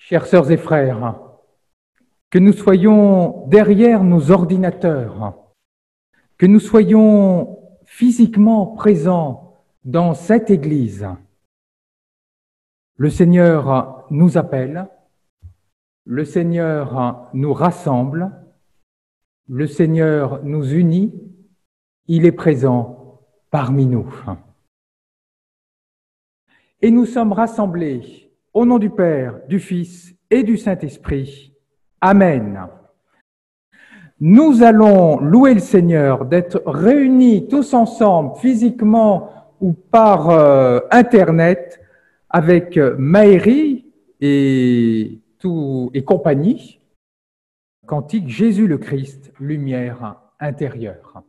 Chères sœurs et frères, que nous soyons derrière nos ordinateurs, que nous soyons physiquement présents dans cette Église, le Seigneur nous appelle, le Seigneur nous rassemble, le Seigneur nous unit, il est présent parmi nous. Et nous sommes rassemblés au nom du Père, du Fils et du Saint-Esprit. Amen. Nous allons louer le Seigneur d'être réunis tous ensemble, physiquement ou par Internet, avec Maëri et compagnie. Cantique Jésus le Christ, lumière intérieure.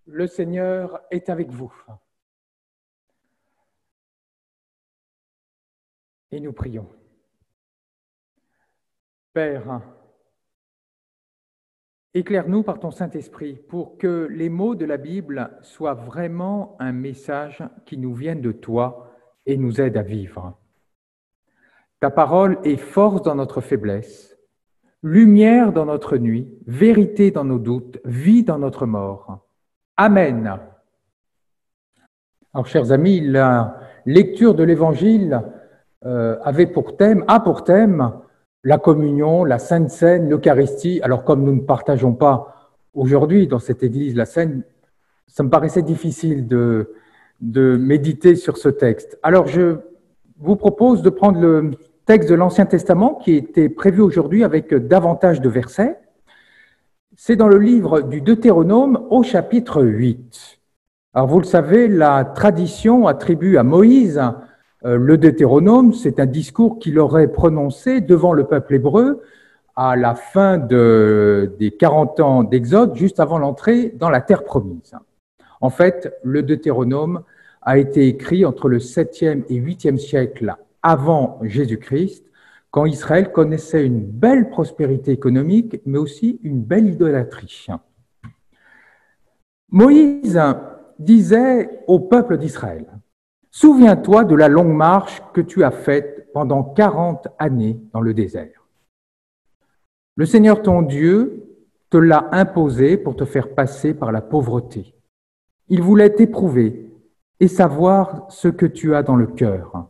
Le Seigneur est avec vous. Et nous prions. Père, éclaire-nous par ton Saint-Esprit pour que les mots de la Bible soient vraiment un message qui nous vienne de toi et nous aide à vivre. Ta parole est force dans notre faiblesse, lumière dans notre nuit, vérité dans nos doutes, vie dans notre mort. Amen. Alors, chers amis, la lecture de l'Évangile a pour thème la communion, la Sainte Seine, l'Eucharistie. Alors, comme nous ne partageons pas aujourd'hui dans cette église la Seine, ça me paraissait difficile de méditer sur ce texte. Alors, je vous propose de prendre le texte de l'Ancien Testament qui était prévu aujourd'hui avec davantage de versets. C'est dans le livre du Deutéronome au chapitre 8. Alors, vous le savez, la tradition attribue à Moïse le Deutéronome. C'est un discours qu'il aurait prononcé devant le peuple hébreu à la fin des 40 ans d'Exode, juste avant l'entrée dans la terre promise. En fait, le Deutéronome a été écrit entre le 7e et 8e siècle avant Jésus-Christ, quand Israël connaissait une belle prospérité économique, mais aussi une belle idolâtrie. Moïse disait au peuple d'Israël, « Souviens-toi de la longue marche que tu as faite pendant 40 années dans le désert. Le Seigneur ton Dieu te l'a imposé pour te faire passer par la pauvreté. Il voulait t'éprouver et savoir ce que tu as dans le cœur.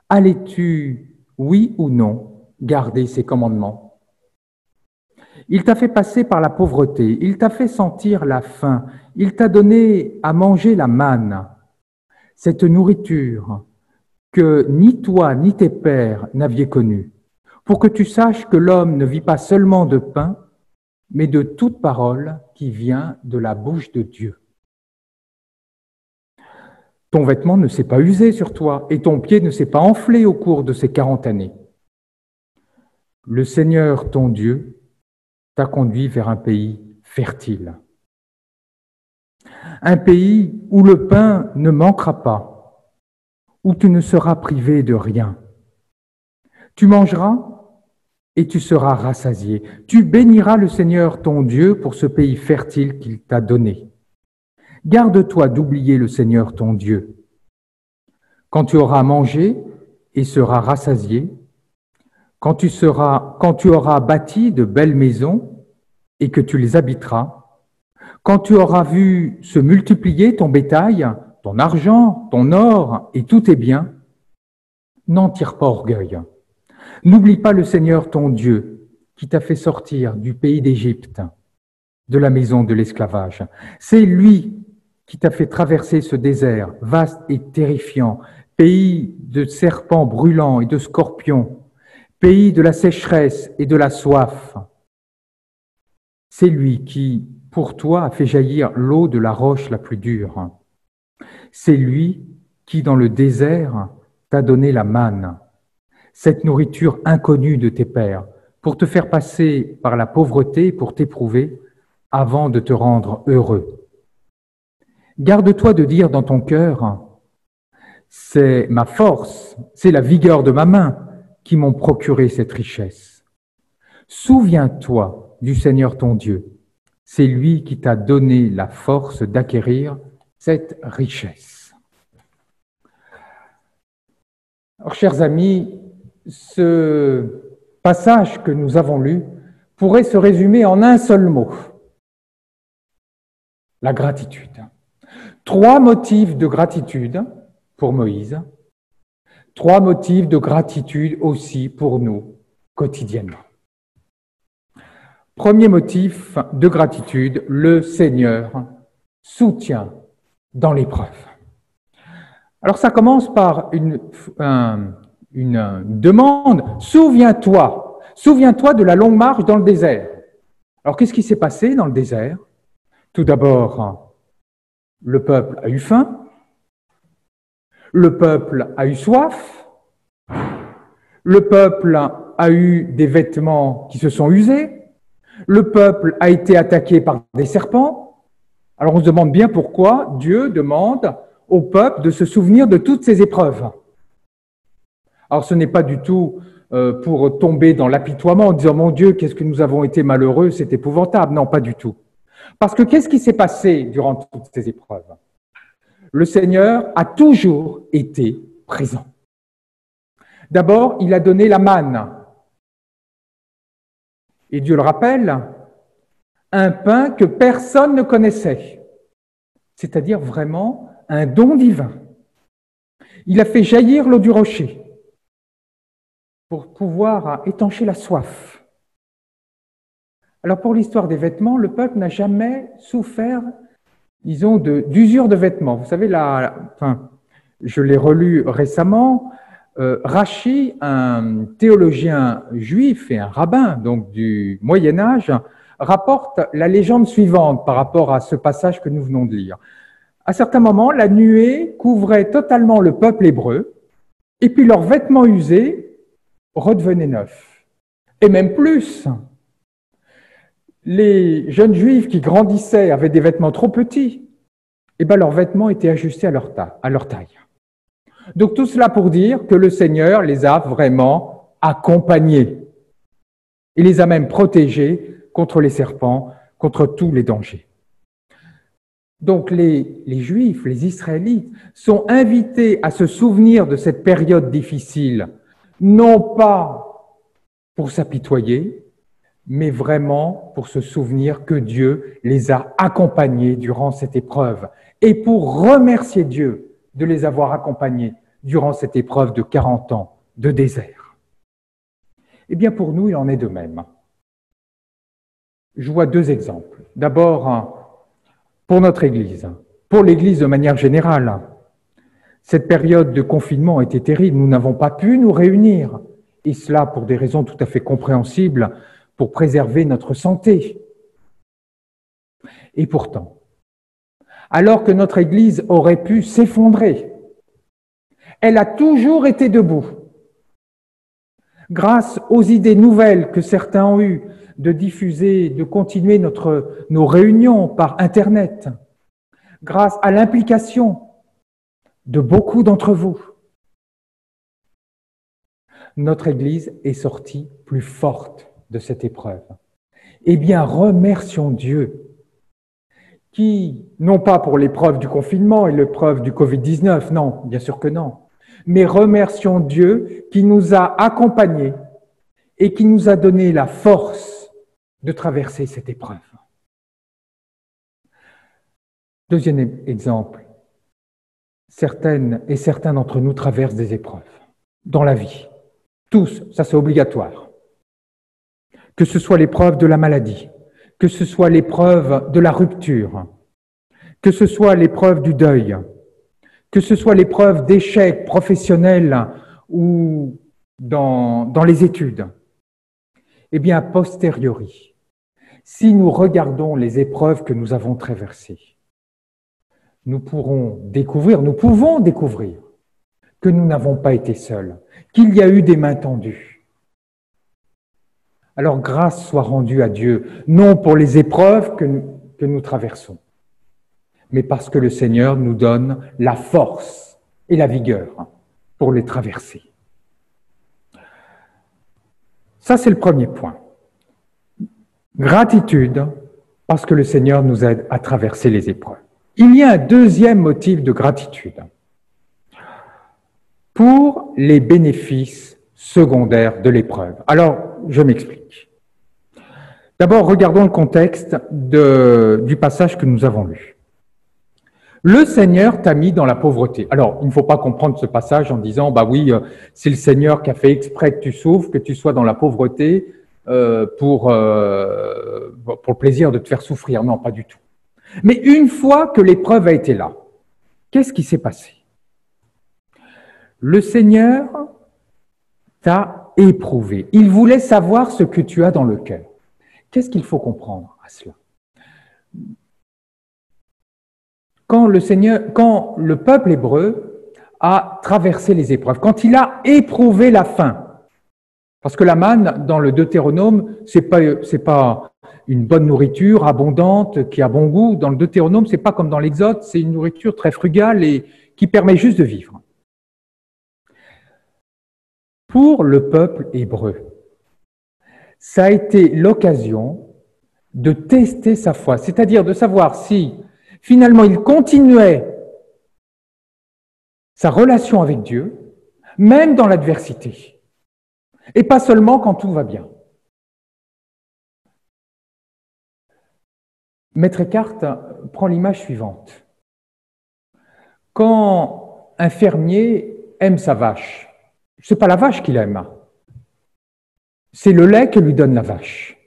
Allais-tu, oui ou non, garder ses commandements? Il t'a fait passer par la pauvreté, il t'a fait sentir la faim, il t'a donné à manger la manne, cette nourriture que ni toi ni tes pères n'aviez connue, pour que tu saches que l'homme ne vit pas seulement de pain, mais de toute parole qui vient de la bouche de Dieu. Ton vêtement ne s'est pas usé sur toi et ton pied ne s'est pas enflé au cours de ces 40 années. Le Seigneur, ton Dieu, t'a conduit vers un pays fertile. Un pays où le pain ne manquera pas, où tu ne seras privé de rien. Tu mangeras et tu seras rassasié. Tu béniras le Seigneur, ton Dieu, pour ce pays fertile qu'il t'a donné. Garde-toi d'oublier le Seigneur, ton Dieu. Quand tu auras mangé et seras rassasié, quand tu auras bâti de belles maisons et que tu les habiteras, quand tu auras vu se multiplier ton bétail, ton argent, ton or et tous tes biens, n'en tire pas orgueil. N'oublie pas le Seigneur ton Dieu qui t'a fait sortir du pays d'Égypte, de la maison de l'esclavage. C'est lui qui t'a fait traverser ce désert vaste et terrifiant, pays de serpents brûlants et de scorpions, pays de la sécheresse et de la soif. C'est lui qui, pour toi, a fait jaillir l'eau de la roche la plus dure. C'est lui qui, dans le désert, t'a donné la manne, cette nourriture inconnue de tes pères, pour te faire passer par la pauvreté, pour t'éprouver, avant de te rendre heureux. Garde-toi de dire dans ton cœur, c'est ma force, c'est la vigueur de ma main qui m'ont procuré cette richesse. Souviens-toi du Seigneur ton Dieu. C'est lui qui t'a donné la force d'acquérir cette richesse. Alors, chers amis, ce passage que nous avons lu pourrait se résumer en un seul mot: la gratitude. 3 motifs de gratitude pour Moïse, 3 motifs de gratitude aussi pour nous quotidiennement. Premier motif de gratitude, le Seigneur soutient dans l'épreuve. Alors ça commence par une demande. Souviens-toi de la longue marche dans le désert. Alors qu'est-ce qui s'est passé dans le désert? Tout d'abord, le peuple a eu faim, le peuple a eu soif, le peuple a eu des vêtements qui se sont usés, le peuple a été attaqué par des serpents. Alors on se demande bien pourquoi Dieu demande au peuple de se souvenir de toutes ces épreuves. Alors ce n'est pas du tout pour tomber dans l'apitoiement en disant « Mon Dieu, qu'est-ce que nous avons été malheureux, c'est épouvantable ». Non, pas du tout. Parce que qu'est-ce qui s'est passé durant toutes ces épreuves? Le Seigneur a toujours été présent. D'abord, il a donné la manne. Et Dieu le rappelle, un pain que personne ne connaissait, c'est-à-dire vraiment un don divin. Il a fait jaillir l'eau du rocher pour pouvoir étancher la soif. Alors pour l'histoire des vêtements, le peuple n'a jamais souffert, disons, d'usure de vêtements. Vous savez, je l'ai relu récemment, Rachi, un théologien juif et un rabbin donc du Moyen-Âge, rapporte la légende suivante par rapport à ce passage que nous venons de lire. À certains moments, la nuée couvrait totalement le peuple hébreu, et puis leurs vêtements usés redevenaient neufs. Et même plus, les jeunes juifs qui grandissaient avaient des vêtements trop petits, et bien leurs vêtements étaient ajustés à leur taille. Donc tout cela pour dire que le Seigneur les a vraiment accompagnés. Il les a même protégés contre les serpents, contre tous les dangers. Donc les Juifs, les Israélites, sont invités à se souvenir de cette période difficile, non pas pour s'apitoyer, mais vraiment pour se souvenir que Dieu les a accompagnés durant cette épreuve et pour remercier Dieu de les avoir accompagnés durant cette épreuve de 40 ans de désert. Eh bien, pour nous, il en est de même. Je vois deux exemples. D'abord, pour notre Église, pour l'Église de manière générale. Cette période de confinement a été terrible. Nous n'avons pas pu nous réunir, et cela pour des raisons tout à fait compréhensibles, pour préserver notre santé. Et pourtant, alors que notre Église aurait pu s'effondrer, elle a toujours été debout. Grâce aux idées nouvelles que certains ont eues de diffuser, de continuer nos réunions par Internet, grâce à l'implication de beaucoup d'entre vous, notre Église est sortie plus forte de cette épreuve. Eh bien, remercions Dieu qui, non pas pour l'épreuve du confinement et l'épreuve du Covid-19, non, bien sûr que non, mais remercions Dieu qui nous a accompagnés et qui nous a donné la force de traverser cette épreuve. Deuxième exemple, certaines et certains d'entre nous traversent des épreuves dans la vie. Tous, ça c'est obligatoire. Que ce soit l'épreuve de la maladie, que ce soit l'épreuve de la rupture, que ce soit l'épreuve du deuil, que ce soit l'épreuve d'échec professionnel ou dans les études. Eh bien, a posteriori, si nous regardons les épreuves que nous avons traversées, nous pouvons découvrir que nous n'avons pas été seuls, qu'il y a eu des mains tendues. Alors, grâce soit rendue à Dieu, non pour les épreuves que nous traversons, mais parce que le Seigneur nous donne la force et la vigueur pour les traverser. Ça, c'est le premier point. Gratitude, parce que le Seigneur nous aide à traverser les épreuves. Il y a un deuxième motif de gratitude pour les bénéfices secondaires de l'épreuve. Alors, je m'explique. D'abord, regardons le contexte du passage que nous avons lu. Le Seigneur t'a mis dans la pauvreté. Alors, il ne faut pas comprendre ce passage en disant, bah oui, c'est le Seigneur qui a fait exprès que tu souffres, que tu sois dans la pauvreté pour le plaisir de te faire souffrir. Non, pas du tout. Mais une fois que l'épreuve a été là, qu'est-ce qui s'est passé? Le Seigneur t'a éprouvé. Il voulait savoir ce que tu as dans le cœur. Qu'est-ce qu'il faut comprendre à cela? Quand le peuple hébreu a traversé les épreuves, quand il a éprouvé la faim, parce que la manne, dans le Deutéronome, c'est pas une bonne nourriture abondante qui a bon goût. Dans le Deutéronome, c'est pas comme dans l'Exode, c'est une nourriture très frugale et qui permet juste de vivre. Pour le peuple hébreu, ça a été l'occasion de tester sa foi, c'est-à-dire de savoir si finalement il continuait sa relation avec Dieu, même dans l'adversité, et pas seulement quand tout va bien. Maître Eckhart prend l'image suivante. Quand un fermier aime sa vache, ce n'est pas la vache qu'il aime, c'est le lait que lui donne la vache.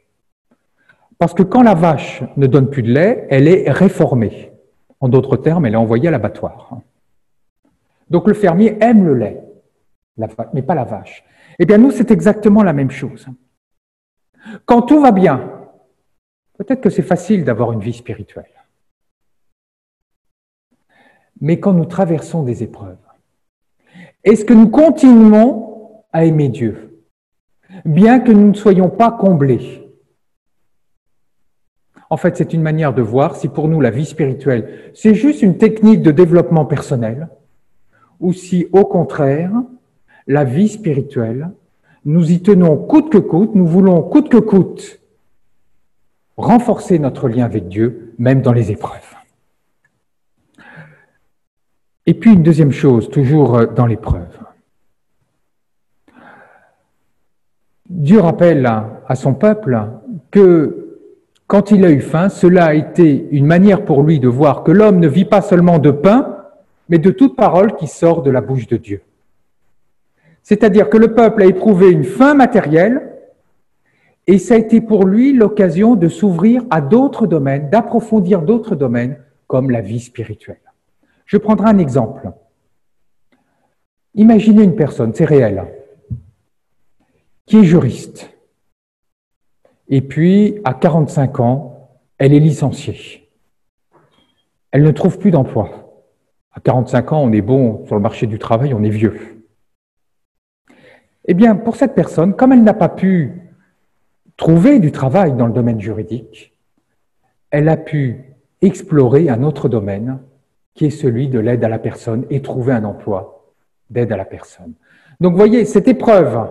Parce que quand la vache ne donne plus de lait, elle est réformée. En d'autres termes, elle est envoyée à l'abattoir. Donc le fermier aime le lait, mais pas la vache. Eh bien nous, c'est exactement la même chose. Quand tout va bien, peut-être que c'est facile d'avoir une vie spirituelle. Mais quand nous traversons des épreuves, est-ce que nous continuons à aimer Dieu, bien que nous ne soyons pas comblés? En fait, c'est une manière de voir si pour nous la vie spirituelle, c'est juste une technique de développement personnel, ou si au contraire, la vie spirituelle, nous y tenons coûte que coûte, nous voulons coûte que coûte renforcer notre lien avec Dieu, même dans les épreuves. Et puis une deuxième chose, toujours dans l'épreuve. Dieu rappelle à son peuple que quand il a eu faim, cela a été une manière pour lui de voir que l'homme ne vit pas seulement de pain, mais de toute parole qui sort de la bouche de Dieu. C'est-à-dire que le peuple a éprouvé une faim matérielle et ça a été pour lui l'occasion de s'ouvrir à d'autres domaines, d'approfondir d'autres domaines comme la vie spirituelle. Je prendrai un exemple. Imaginez une personne, c'est réel, qui est juriste. Et puis, à 45 ans, elle est licenciée. Elle ne trouve plus d'emploi. À 45 ans, on est bon sur le marché du travail, on est vieux. Eh bien, pour cette personne, comme elle n'a pas pu trouver du travail dans le domaine juridique, elle a pu explorer un autre domaine qui est celui de l'aide à la personne et trouver un emploi d'aide à la personne. Donc, vous voyez, cette épreuve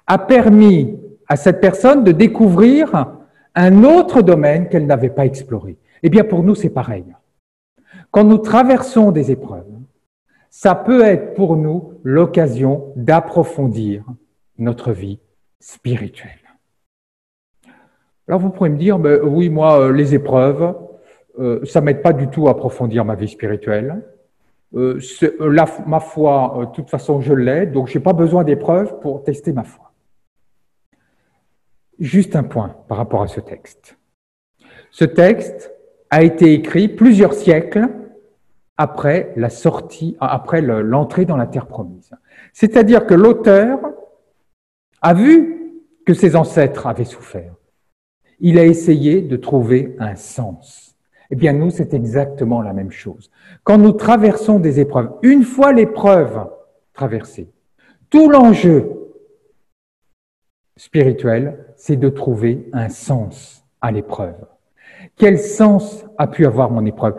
a permis à cette personne de découvrir un autre domaine qu'elle n'avait pas exploré. Eh bien, pour nous, c'est pareil. Quand nous traversons des épreuves, ça peut être pour nous l'occasion d'approfondir notre vie spirituelle. Alors, vous pourrez me dire, mais oui, moi, les épreuves, ça ne m'aide pas du tout à approfondir ma vie spirituelle. Ma foi, de toute façon, je l'ai, donc je n'ai pas besoin d'épreuves pour tester ma foi. Juste un point par rapport à ce texte. Ce texte a été écrit plusieurs siècles après la sortie, après l'entrée dans la terre promise. C'est-à-dire que l'auteur a vu que ses ancêtres avaient souffert. Il a essayé de trouver un sens. Eh bien, nous, c'est exactement la même chose. Quand nous traversons des épreuves, une fois l'épreuve traversée, tout l'enjeu spirituel, c'est de trouver un sens à l'épreuve. Quel sens a pu avoir mon épreuve?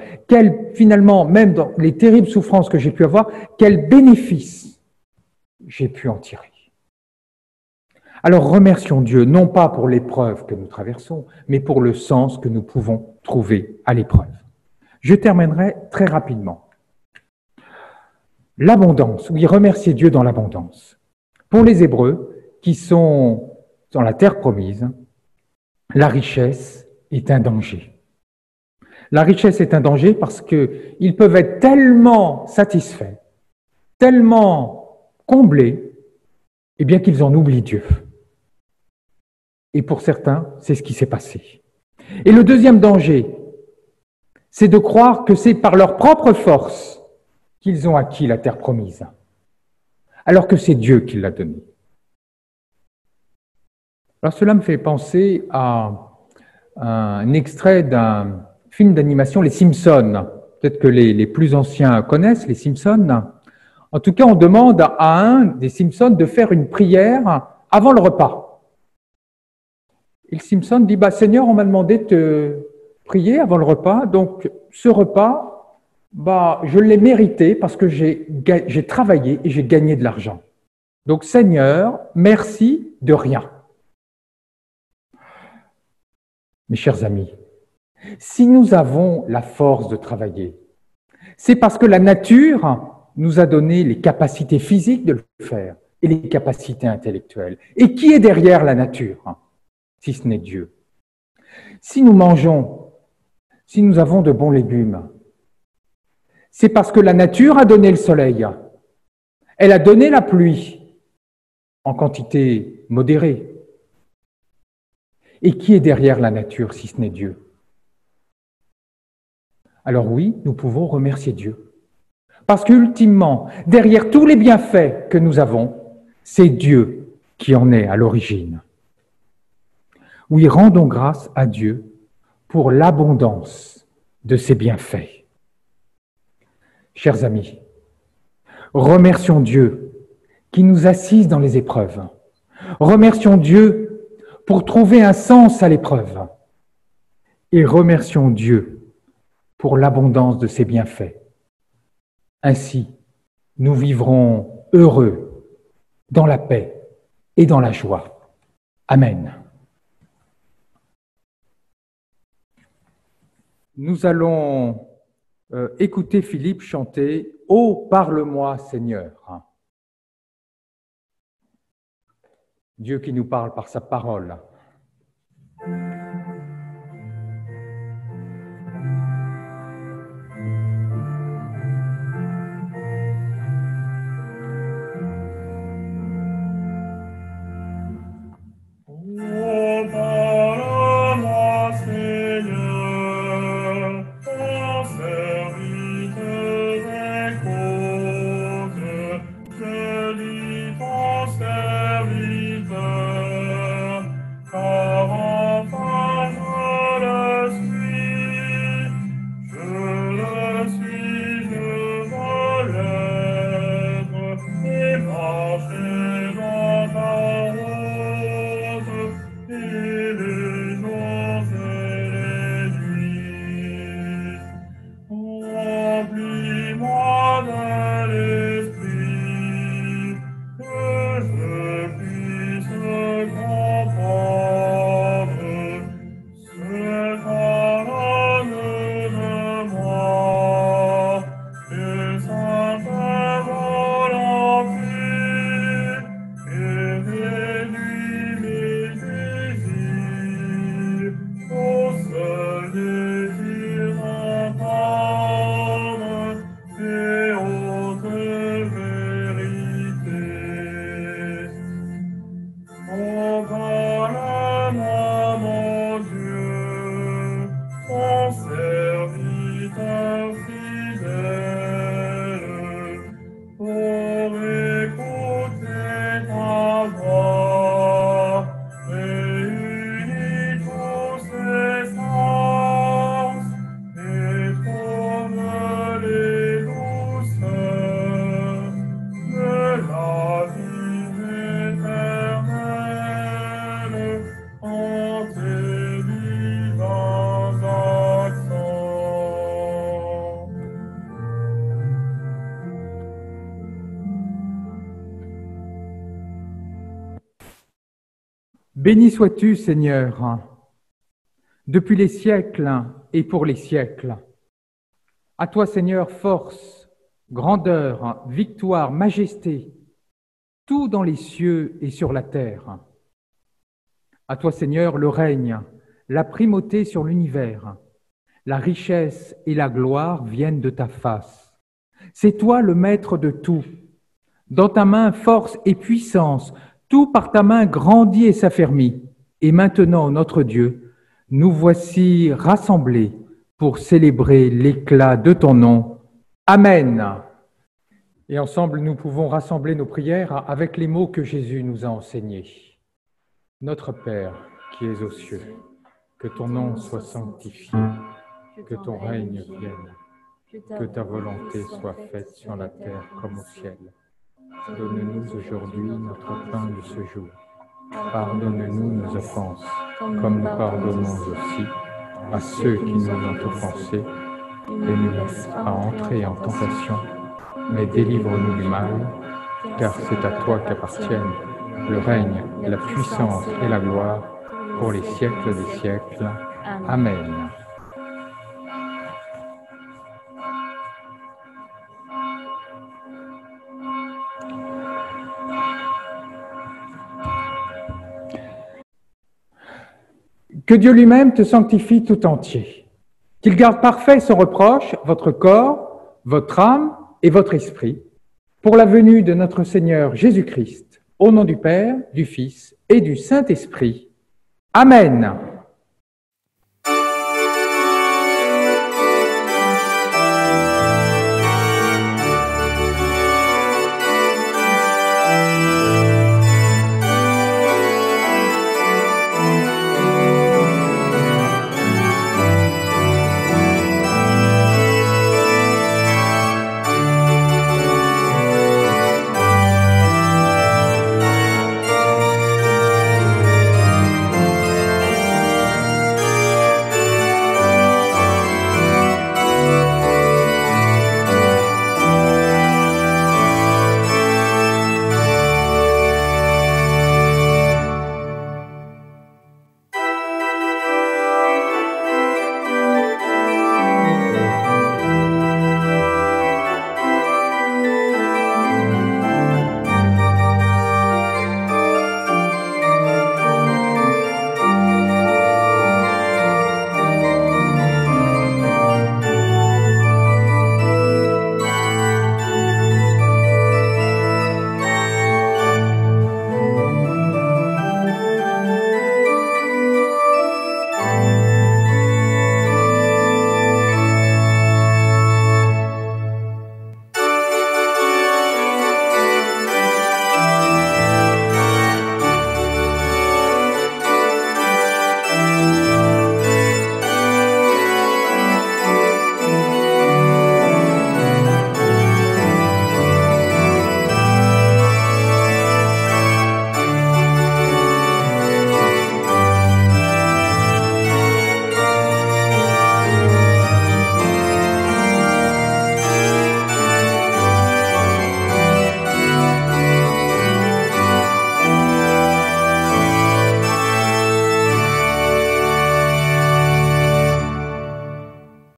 Finalement, même dans les terribles souffrances que j'ai pu avoir, quel bénéfice j'ai pu en tirer? Alors remercions Dieu, non pas pour l'épreuve que nous traversons, mais pour le sens que nous pouvons trouver à l'épreuve. Je terminerai très rapidement. L'abondance, oui, remercier Dieu dans l'abondance. Pour les Hébreux, qui sont dans la terre promise, la richesse est un danger. La richesse est un danger parce qu'ils peuvent être tellement satisfaits, tellement comblés, eh bien qu'ils en oublient Dieu. Et pour certains, c'est ce qui s'est passé. Et le deuxième danger, c'est de croire que c'est par leur propre force qu'ils ont acquis la terre promise, alors que c'est Dieu qui l'a donnée. Alors cela me fait penser à un extrait d'un film d'animation, Les Simpsons. Peut-être que les plus anciens connaissent Les Simpsons. En tout cas, on demande à un des Simpsons de faire une prière avant le repas. Et le Simpson dit, Seigneur, on m'a demandé de te prier avant le repas, donc ce repas, je l'ai mérité parce que j'ai travaillé et j'ai gagné de l'argent. Donc Seigneur, merci de rien. Mes chers amis, si nous avons la force de travailler, c'est parce que la nature nous a donné les capacités physiques de le faire et les capacités intellectuelles. Et qui est derrière la nature, si ce n'est Dieu? Si nous mangeons, si nous avons de bons légumes, c'est parce que la nature a donné le soleil. Elle a donné la pluie en quantité modérée. Et qui est derrière la nature si ce n'est Dieu? Alors oui, nous pouvons remercier Dieu. Parce qu'ultimement, derrière tous les bienfaits que nous avons, c'est Dieu qui en est à l'origine. Oui, rendons grâce à Dieu pour l'abondance de ses bienfaits. Chers amis, remercions Dieu qui nous assise dans les épreuves. Remercions Dieu pour trouver un sens à l'épreuve. Et remercions Dieu pour l'abondance de ses bienfaits. Ainsi, nous vivrons heureux dans la paix et dans la joie. Amen. Nous allons écouter Philippe chanter « Oh, parle-moi, Seigneur ». Dieu qui nous parle par sa parole. toi, réunis tous ses sens, et tourne les douceurs de la vie éternelle en tes divins accents. Béni sois-tu, Seigneur, depuis les siècles et pour les siècles. À toi, Seigneur, force, grandeur, victoire, majesté, tout dans les cieux et sur la terre. À toi, Seigneur, le règne, la primauté sur l'univers, la richesse et la gloire viennent de ta face. C'est toi le maître de tout. Dans ta main, force et puissance, tout par ta main grandit et s'affermit. Et maintenant, notre Dieu, nous voici rassemblés pour célébrer l'éclat de ton nom. Amen. Et ensemble, nous pouvons rassembler nos prières avec les mots que Jésus nous a enseignés. Notre Père, qui es aux cieux, que ton nom soit sanctifié, que ton règne vienne, que ta volonté soit faite sur la terre comme au ciel. Donne-nous aujourd'hui notre pain de ce jour. Pardonne-nous nos offenses, comme nous pardonnons aussi à ceux qui nous ont offensés, et ne nous laisse pas entrer en tentation, mais délivre-nous du mal, car c'est à toi qu'appartiennent le règne, la puissance et la gloire pour les siècles des siècles. Amen. Que Dieu lui-même te sanctifie tout entier, qu'il garde parfait sans reproche votre corps, votre âme et votre esprit, pour la venue de notre Seigneur Jésus-Christ, au nom du Père, du Fils et du Saint-Esprit. Amen.